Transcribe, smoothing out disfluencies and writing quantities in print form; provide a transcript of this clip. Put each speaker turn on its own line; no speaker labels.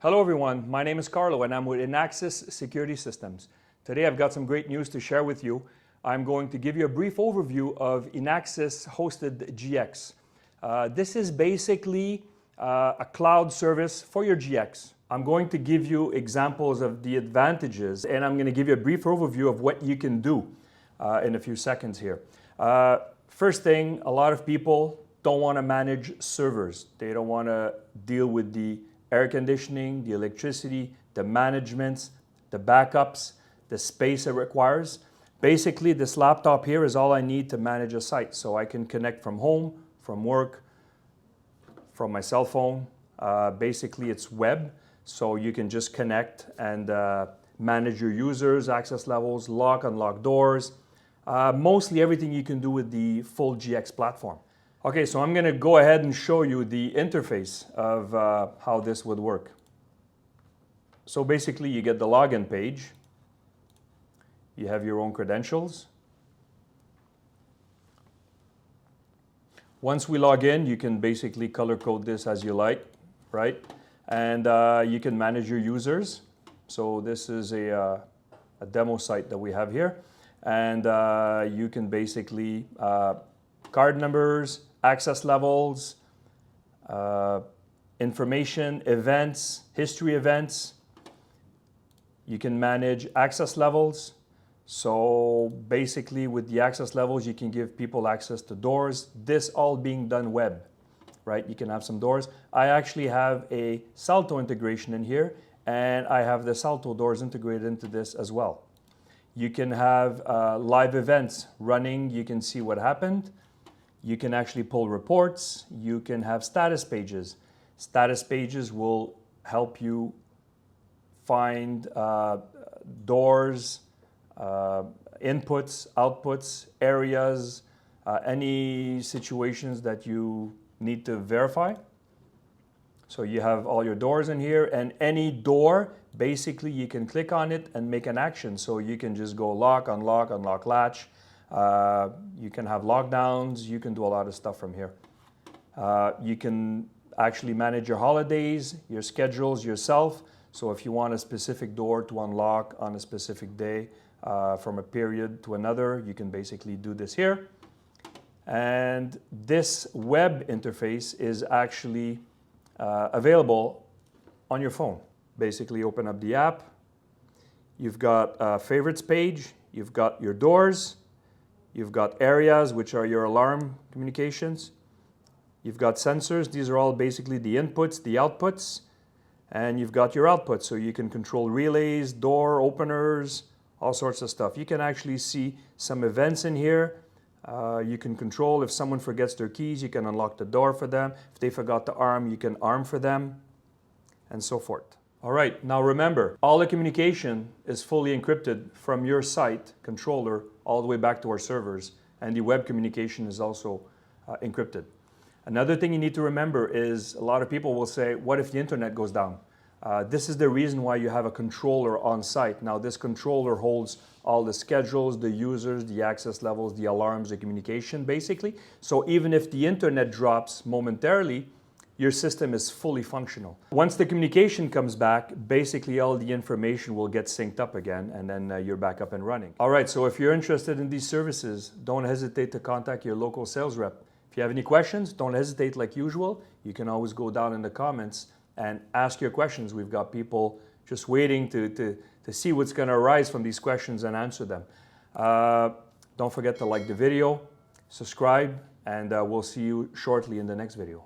Hello everyone, my name is Carlo and I'm with Inaxsys Security Systems. Today I've got some great news to share with you. I'm going to give you a brief overview of Inaxsys hosted GX. This is basically a cloud service for your GX. I'm going to give you examples of the advantages and I'm going to give you a brief overview of what you can do in a few seconds here. First thing, a lot of people don't want to manage servers. They don't want to deal with the air conditioning, the electricity, the managements, the backups, the space it requires. Basically, this laptop here is all I need to manage a site. So I can connect from home, from work, from my cell phone. Basically, it's web. So you can just connect and manage your users, access levels, lock, unlock doors. Mostly everything you can do with the full GX platform. Okay, so I'm going to go ahead and show you the interface of how this would work. So basically you get the login page. You have your own credentials. Once we log in, you can basically color code this as you like, right? And you can manage your users. So this is a demo site that we have here. And you can basically card numbers, access levels, information, events, history events. You can manage access levels. So basically with the access levels, you can give people access to doors. This all being done web, right? You can have some doors. I actually have a Salto integration in here and I have the Salto doors integrated into this as well. You can have live events running. You can see what happened. You can actually pull reports. You can have status pages. Status pages will help you find doors, inputs, outputs, areas, any situations that you need to verify. So you have all your doors in here, and any door, basically you can click on it and make an action. So you can just go lock, unlock latch. You can have lockdowns. You can do a lot of stuff from here. You can actually manage your holidays, your schedules yourself. So if you want a specific door to unlock on a specific day from a period to another, you can basically do this here. And this web interface is actually available on your phone. Basically open up the app. You've got a favorites page. You've got your doors. You've got areas, which are your alarm communications. You've got sensors. These are all basically the inputs, the outputs. And you've got your outputs. So you can control relays, door openers, all sorts of stuff. You can actually see some events in here. You can control if someone forgets their keys, you can unlock the door for them. If they forgot to arm, you can arm for them, and so forth. All right, now remember, all the communication is fully encrypted from your site controller all the way back to our servers, and the web communication is also encrypted. Another thing you need to remember is a lot of people will say, what if the internet goes down? This is the reason why you have a controller on site. Now this controller holds all the schedules, the users, the access levels, the alarms, the communication basically. So even if the internet drops momentarily, your system is fully functional. Once the communication comes back, basically all the information will get synced up again and then you're back up and running. All right, so if you're interested in these services, don't hesitate to contact your local sales rep. If you have any questions, don't hesitate like usual. You can always go down in the comments and ask your questions. We've got people just waiting to see what's going to arise from these questions and answer them. Don't forget to like the video, subscribe, and we'll see you shortly in the next video.